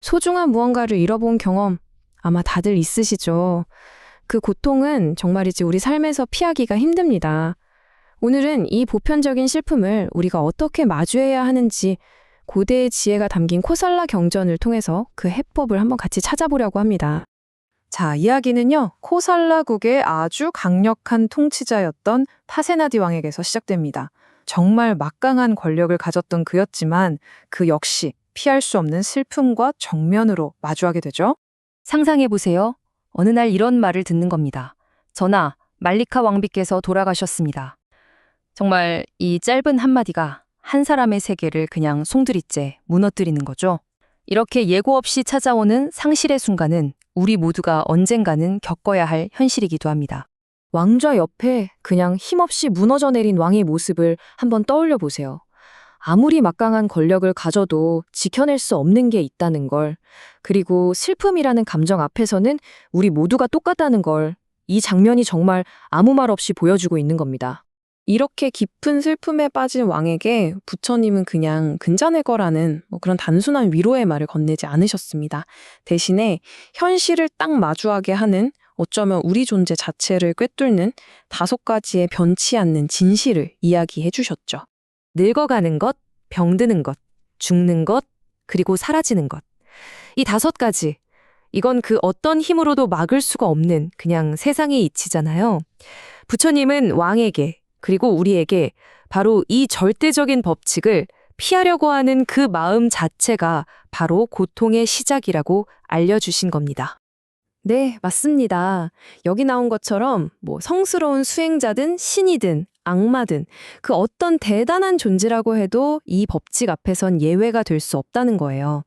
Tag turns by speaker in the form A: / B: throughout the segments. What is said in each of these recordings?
A: 소중한 무언가를 잃어본 경험 아마 다들 있으시죠? 그 고통은 정말이지 우리 삶에서 피하기가 힘듭니다. 오늘은 이 보편적인 슬픔을 우리가 어떻게 마주해야 하는지 고대의 지혜가 담긴 코살라 경전을 통해서 그 해법을 한번 같이 찾아보려고 합니다. 자, 이야기는요, 코살라국의 아주 강력한 통치자였던 파세나디 왕에게서 시작됩니다. 정말 막강한 권력을 가졌던 그였지만 그 역시 피할 수 없는 슬픔과 정면으로 마주하게 되죠.
B: 상상해보세요. 어느 날 이런 말을 듣는 겁니다. 전하, 말리카 왕비께서 돌아가셨습니다. 정말 이 짧은 한마디가 한 사람의 세계를 그냥 송두리째 무너뜨리는 거죠. 이렇게 예고 없이 찾아오는 상실의 순간은 우리 모두가 언젠가는 겪어야 할 현실이기도 합니다.
A: 왕좌 옆에 그냥 힘없이 무너져 내린 왕의 모습을 한번 떠올려 보세요. 아무리 막강한 권력을 가져도 지켜낼 수 없는 게 있다는 걸, 그리고 슬픔이라는 감정 앞에서는 우리 모두가 똑같다는 걸, 이 장면이 정말 아무 말 없이 보여주고 있는 겁니다. 이렇게 깊은 슬픔에 빠진 왕에게 부처님은 그냥 근자낼 거라는 그런 단순한 위로의 말을 건네지 않으셨습니다. 대신에 현실을 딱 마주하게 하는, 어쩌면 우리 존재 자체를 꿰뚫는 5가지의 변치 않는 진실을 이야기해 주셨죠.
B: 늙어가는 것, 병드는 것, 죽는 것, 그리고 사라지는 것. 이 5가지. 이건 그 어떤 힘으로도 막을 수가 없는 그냥 세상의 이치잖아요. 부처님은 왕에게, 그리고 우리에게 바로 이 절대적인 법칙을 피하려고 하는 그 마음 자체가 바로 고통의 시작이라고 알려주신 겁니다.
A: 네, 맞습니다. 여기 나온 것처럼 성스러운 수행자든 신이든 악마든 그 어떤 대단한 존재라고 해도 이 법칙 앞에선 예외가 될 수 없다는 거예요.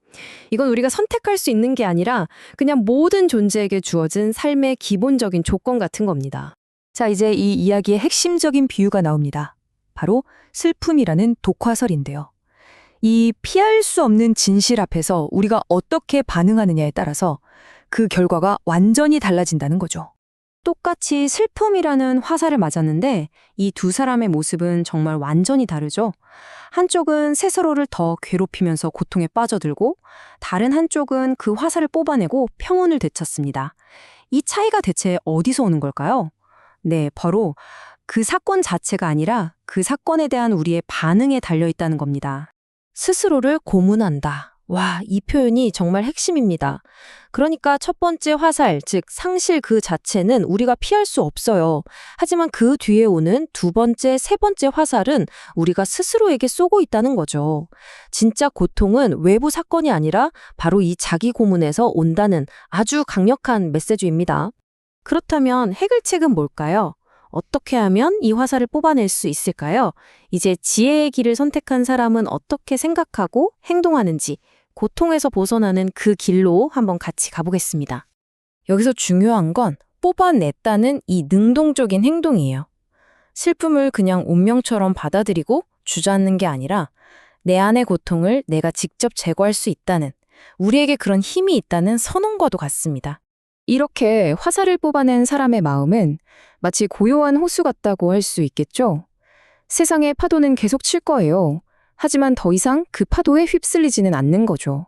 A: 이건 우리가 선택할 수 있는 게 아니라 그냥 모든 존재에게 주어진 삶의 기본적인 조건 같은 겁니다.
B: 자, 이제 이 이야기의 핵심적인 비유가 나옵니다. 바로 슬픔이라는 독화설인데요. 이 피할 수 없는 진실 앞에서 우리가 어떻게 반응하느냐에 따라서 그 결과가 완전히 달라진다는 거죠.
A: 똑같이 슬픔이라는 화살을 맞았는데 이 두 사람의 모습은 정말 완전히 다르죠. 한쪽은 스스로를 더 괴롭히면서 고통에 빠져들고 다른 한쪽은 그 화살을 뽑아내고 평온을 되찾습니다. 이 차이가 대체 어디서 오는 걸까요? 네, 바로 그 사건 자체가 아니라 그 사건에 대한 우리의 반응에 달려있다는 겁니다. 스스로를 고문한다. 와, 이 표현이 정말 핵심입니다. 그러니까 첫 번째 화살, 즉 상실 그 자체는 우리가 피할 수 없어요. 하지만 그 뒤에 오는 2번째, 3번째 화살은 우리가 스스로에게 쏘고 있다는 거죠. 진짜 고통은 외부 사건이 아니라 바로 이 자기 고문에서 온다는 아주 강력한 메시지입니다. 그렇다면 해결책은 뭘까요? 어떻게 하면 이 화살을 뽑아낼 수 있을까요? 이제 지혜의 길을 선택한 사람은 어떻게 생각하고 행동하는지 고통에서 벗어나는 그 길로 한번 같이 가보겠습니다. 여기서 중요한 건 뽑아냈다는 이 능동적인 행동이에요. 슬픔을 그냥 운명처럼 받아들이고 주저앉는 게 아니라 내 안의 고통을 내가 직접 제거할 수 있다는, 우리에게 그런 힘이 있다는 선언과도 같습니다. 이렇게 화살을 뽑아낸 사람의 마음은 마치 고요한 호수 같다고 할 수 있겠죠? 세상의 파도는 계속 칠 거예요. 하지만 더 이상 그 파도에 휩쓸리지는 않는 거죠.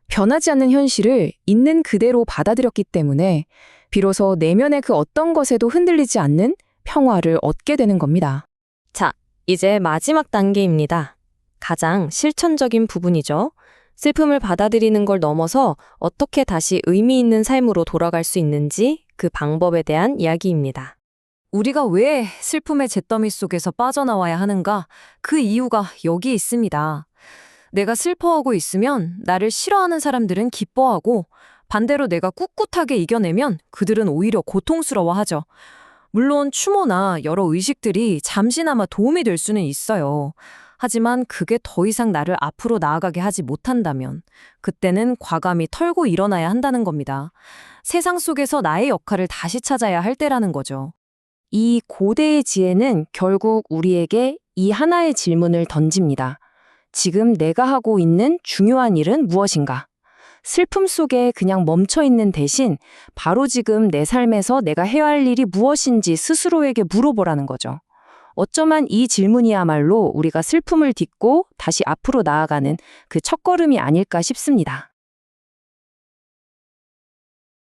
A: 변하지 않는 현실을 있는 그대로 받아들였기 때문에 비로소 내면의 그 어떤 것에도 흔들리지 않는 평화를 얻게 되는 겁니다. 자, 이제 마지막 단계입니다. 가장 실천적인 부분이죠. 슬픔을 받아들이는 걸 넘어서 어떻게 다시 의미 있는 삶으로 돌아갈 수 있는지 그 방법에 대한 이야기입니다.
B: 우리가 왜 슬픔의 잿더미 속에서 빠져나와야 하는가? 그 이유가 여기 있습니다. 내가 슬퍼하고 있으면 나를 싫어하는 사람들은 기뻐하고 반대로 내가 꿋꿋하게 이겨내면 그들은 오히려 고통스러워하죠. 물론 추모나 여러 의식들이 잠시나마 도움이 될 수는 있어요. 하지만 그게 더 이상 나를 앞으로 나아가게 하지 못한다면 그때는 과감히 털고 일어나야 한다는 겁니다. 세상 속에서 나의 역할을 다시 찾아야 할 때라는 거죠.
A: 이 고대의 지혜는 결국 우리에게 이 하나의 질문을 던집니다. 지금 내가 하고 있는 중요한 일은 무엇인가? 슬픔 속에 그냥 멈춰 있는 대신 바로 지금 내 삶에서 내가 해야 할 일이 무엇인지 스스로에게 물어보라는 거죠. 어쩌면 이 질문이야말로 우리가 슬픔을 딛고 다시 앞으로 나아가는 그 첫걸음이 아닐까 싶습니다.